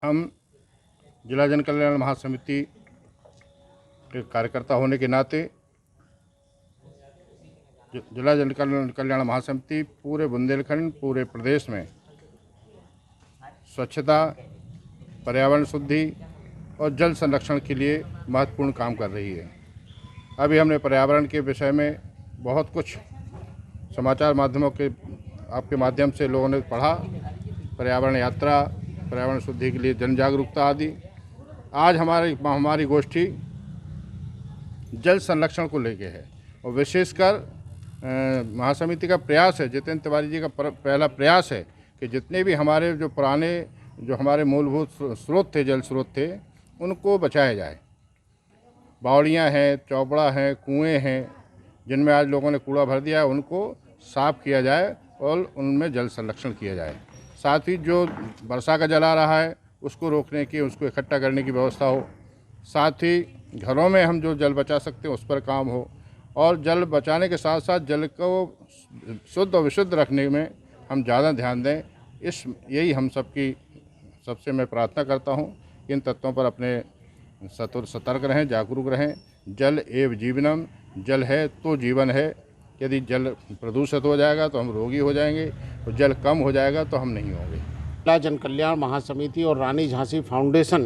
हम जिला जन कल्याण महासमिति के कार्यकर्ता होने के नाते जिला जन कल्याण महासमिति पूरे बुंदेलखंड, पूरे प्रदेश में स्वच्छता, पर्यावरण शुद्धि और जल संरक्षण के लिए महत्वपूर्ण काम कर रही है। अभी हमने पर्यावरण के विषय में बहुत कुछ समाचार माध्यमों के आपके माध्यम से लोगों ने पढ़ा। पर्यावरण यात्रा, पर्यावरण शुद्धि के लिए जन जागरूकता आदि। आज हमारी गोष्ठी जल संरक्षण को लेके है और विशेषकर महासमिति का प्रयास है, जितेंद्र तिवारी जी का पहला प्रयास है कि जितने भी हमारे जो हमारे मूलभूत स्रोत थे, जल स्रोत थे, उनको बचाया जाए। बावड़ियाँ हैं, चौपड़ा हैं, कुएँ हैं, जिनमें आज लोगों ने कूड़ा भर दिया है, उनको साफ़ किया जाए और उनमें जल संरक्षण किया जाए। साथ ही जो वर्षा का जल आ रहा है उसको रोकने की, उसको इकट्ठा करने की व्यवस्था हो। साथ ही घरों में हम जो जल बचा सकते हैं उस पर काम हो और जल बचाने के साथ साथ जल को शुद्ध और विशुद्ध रखने में हम ज़्यादा ध्यान दें। यही हम सबसे मैं प्रार्थना करता हूँ। इन तत्वों पर अपने सतर्क रहें, जागरूक रहें। जल एव जीवनम, जल है तो जीवन है। यदि जल प्रदूषित हो जाएगा तो हम रोगी हो जाएंगे और जल कम हो जाएगा तो हम नहीं होंगे। जिला जन कल्याण महासमिति और रानी झांसी फाउंडेशन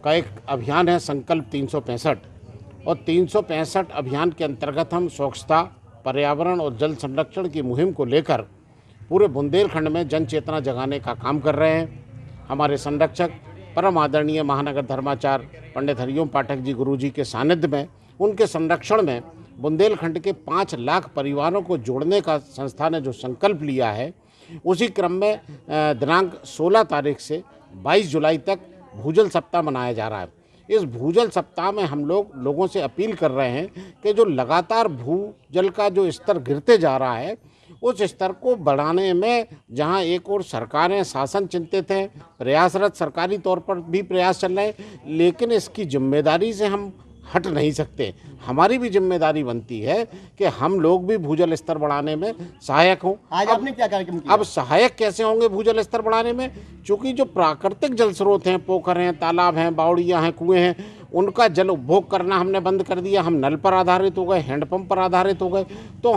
का एक अभियान है संकल्प 365 और 365 अभियान के अंतर्गत हम स्वच्छता, पर्यावरण और जल संरक्षण की मुहिम को लेकर पूरे बुंदेलखंड में जन चेतना जगाने का काम कर रहे हैं। हमारे संरक्षक परम आदरणीय महानगर धर्माचार्य पंडित हरिओम पाठक जी गुरुजी के सानिध्य में, उनके संरक्षण में बुंदेलखंड के 5 लाख परिवारों को जोड़ने का संस्था ने जो संकल्प लिया है, उसी क्रम में दिनांक 16 तारीख से 22 जुलाई तक भूजल सप्ताह मनाया जा रहा है। इस भूजल सप्ताह में हम लोगों से अपील कर रहे हैं कि जो लगातार भूजल का जो स्तर गिरते जा रहा है, उस स्तर को बढ़ाने में जहां एक और सरकारें, शासन चिंतित हैं, प्रयासरत सरकारी तौर पर भी प्रयास चल रहे हैं, लेकिन इसकी जिम्मेदारी से हम हट नहीं सकते। हमारी भी जिम्मेदारी बनती है कि हम लोग भी भूजल स्तर बढ़ाने में सहायक हों। आज आपने क्या कार्यक्रम किया? अब सहायक कैसे होंगे भूजल स्तर बढ़ाने में? क्योंकि जो प्राकृतिक जल स्रोत हैं, पोखर हैं, तालाब हैं, बावड़ियाँ हैं, कुएँ हैं, उनका जल उपभोग करना हमने बंद कर दिया। हम नल पर आधारित हो गए, हैंडपंप पर आधारित हो गए। तो